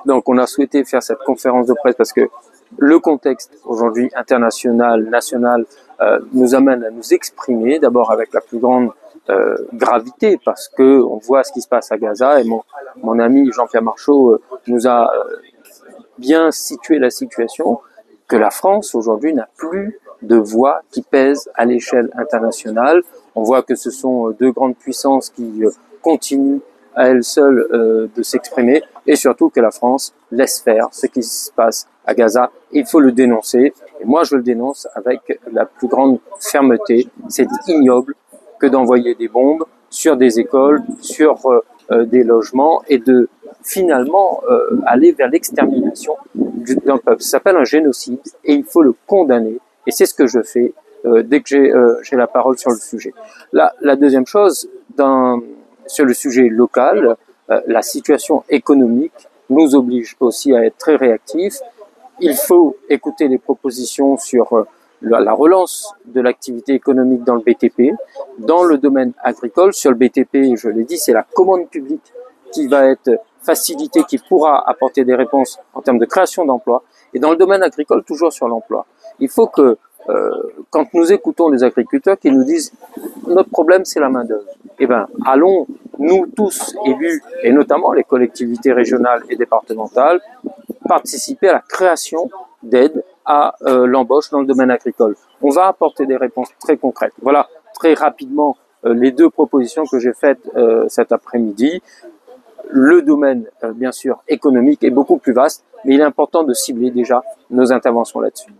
Donc on a souhaité faire cette conférence de presse parce que le contexte aujourd'hui international, national, nous amène à nous exprimer d'abord avec la plus grande gravité parce que on voit ce qui se passe à Gaza et mon ami Jean-Pierre Marchaud nous a bien situé la situation que la France aujourd'hui n'a plus de voix qui pèse à l'échelle internationale. On voit que ce sont deux grandes puissances qui continuent à elles seules de s'exprimer et surtout que la France laisse faire ce qui se passe à Gaza. Il faut le dénoncer et moi je le dénonce avec la plus grande fermeté. C'est ignoble que d'envoyer des bombes sur des écoles, sur des logements et de finalement aller vers l'extermination d'un peuple. Ça s'appelle un génocide et il faut le condamner et c'est ce que je fais dès que j'ai la parole sur le sujet. La deuxième chose, sur le sujet local, la situation économique nous oblige aussi à être très réactifs. Il faut écouter les propositions sur la relance de l'activité économique dans le BTP, dans le domaine agricole. Sur le BTP, je l'ai dit, c'est la commande publique qui va être facilitée, qui pourra apporter des réponses en termes de création d'emplois. Et dans le domaine agricole, toujours sur l'emploi. Il faut que, quand nous écoutons les agriculteurs qui nous disent « notre problème, c'est la main-d'œuvre », eh bien, allons, nous tous élus, et notamment les collectivités régionales et départementales, participer à la création d'aides à l'embauche dans le domaine agricole. On va apporter des réponses très concrètes. Voilà très rapidement les deux propositions que j'ai faites cet après-midi. Le domaine, bien sûr, économique est beaucoup plus vaste, mais il est important de cibler déjà nos interventions là-dessus.